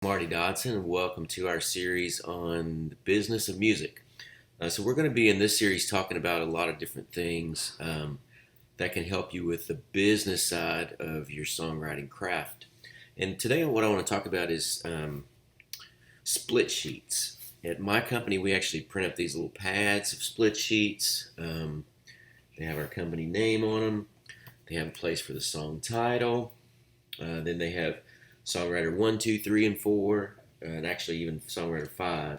Marty Dodson, and welcome to our series on the business of music. So, we're going to be in this series talking about a lot of different things that can help you with the business side of your songwriting craft. And today, what I want to talk about is split sheets. At my company, we actually print up these little pads of split sheets. They have our company name on them, they have a place for the song title, then they have Songwriter 1, 2, 3, and 4, and actually even Songwriter 5.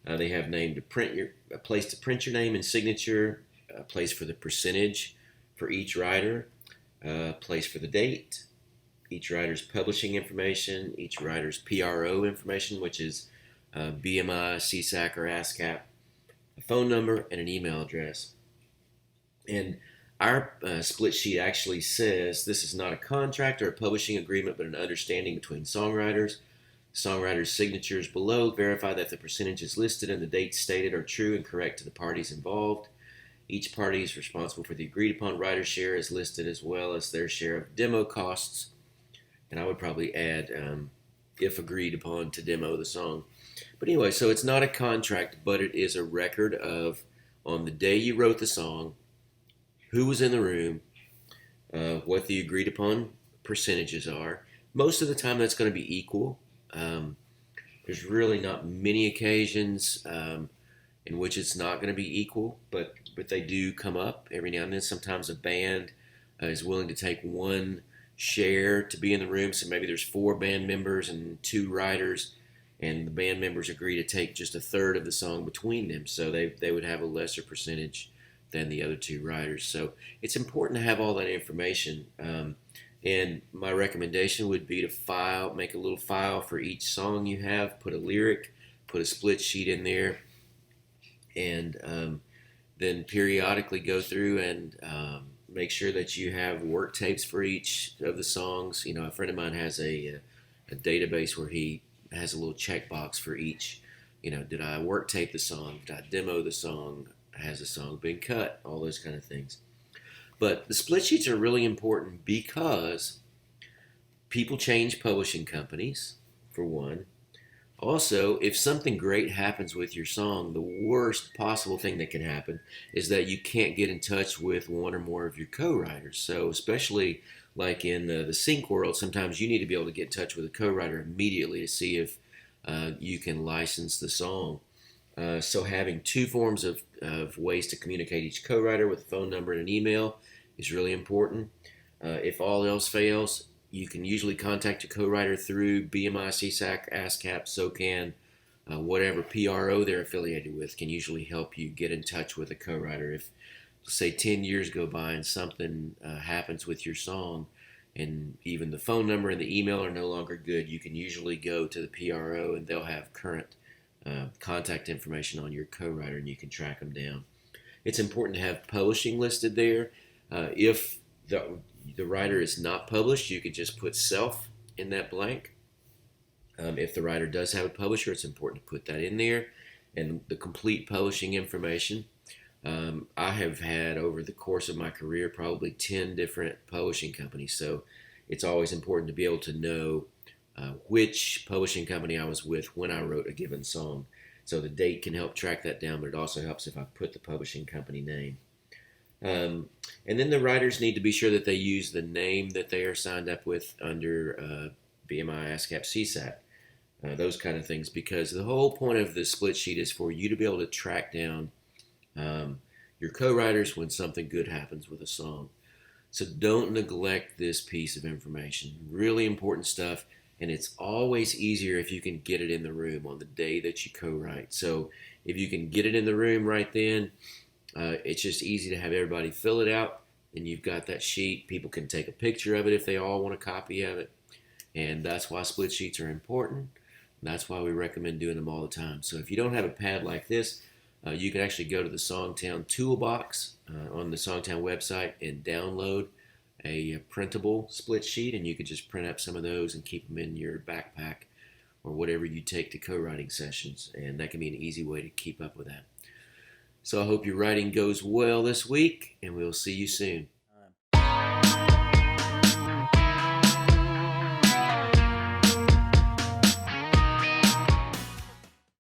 They have a place to print your name and signature, a place for the percentage for each writer, a place for the date, each writer's publishing information, each writer's PRO information, which is BMI, CSAC, or ASCAP, a phone number, and an email address. And our split sheet actually says this is not a contract or a publishing agreement, but an understanding between songwriters. Songwriters' signatures below verify that the percentages listed and the dates stated are true and correct to the parties involved. Each party is responsible for the agreed upon writer share as listed, as well as their share of demo costs. And I would probably add, if agreed upon, to demo the song. But anyway, so it's not a contract, but it is a record of, on the day you wrote the song, who was in the room, what the agreed upon percentages are. Most of the time that's going to be equal. There's really not many occasions in which it's not going to be equal, but they do come up every now and then. Sometimes a band is willing to take one share to be in the room, so maybe there's 4 band members and 2 writers, and the band members agree to take just a third of the song between them, so they would have a lesser percentage than the other 2 writers. So it's important to have all that information. And my recommendation would be to make a little file for each song you have, put a lyric, put a split sheet in there, and then periodically go through and make sure that you have work tapes for each of the songs. You know, a friend of mine has a database where he has a little checkbox for each. You know, did I work tape the song? Did I demo the song? Has the song been cut? All those kind of things. But the split sheets are really important because people change publishing companies, for one. Also, if something great happens with your song, the worst possible thing that can happen is that you can't get in touch with one or more of your co-writers. So especially like in the sync world, sometimes you need to be able to get in touch with a co-writer immediately to see if you can license the song. So having 2 forms of ways to communicate each co-writer with a phone number and an email is really important. If all else fails, you can usually contact your co-writer through BMI, CSAC, ASCAP, SOCAN, whatever PRO they're affiliated with can usually help you get in touch with a co-writer. If, say, 10 years go by and something happens with your song and even the phone number and the email are no longer good, you can usually go to the PRO and they'll have current contact information on your co-writer and you can track them down. It's important to have publishing listed there. If the writer is not published, you could just put self in that blank. If the writer does have a publisher, it's important to put that in there and the complete publishing information. I have had, over the course of my career, probably 10 different publishing companies, so it's always important to be able to know which publishing company I was with when I wrote a given song. So the date can help track that down, but it also helps if I put the publishing company name. And then the writers need to be sure that they use the name that they are signed up with under BMI, ASCAP, CSAC, those kind of things, because the whole point of the split sheet is for you to be able to track down your co-writers when something good happens with a song. So don't neglect this piece of information. Really important stuff. And it's always easier if you can get it in the room on the day that you co-write. So if you can get it in the room right then, it's just easy to have everybody fill it out, and you've got that sheet. People can take a picture of it if they all want a copy of it. And that's why split sheets are important. That's why we recommend doing them all the time. So if you don't have a pad like this, you can actually go to the SongTown toolbox on the SongTown website and download a printable split sheet, and you could just print up some of those and keep them in your backpack or whatever you take to co-writing sessions, and that can be an easy way to keep up with that. So I hope your writing goes well this week, and we'll see you soon.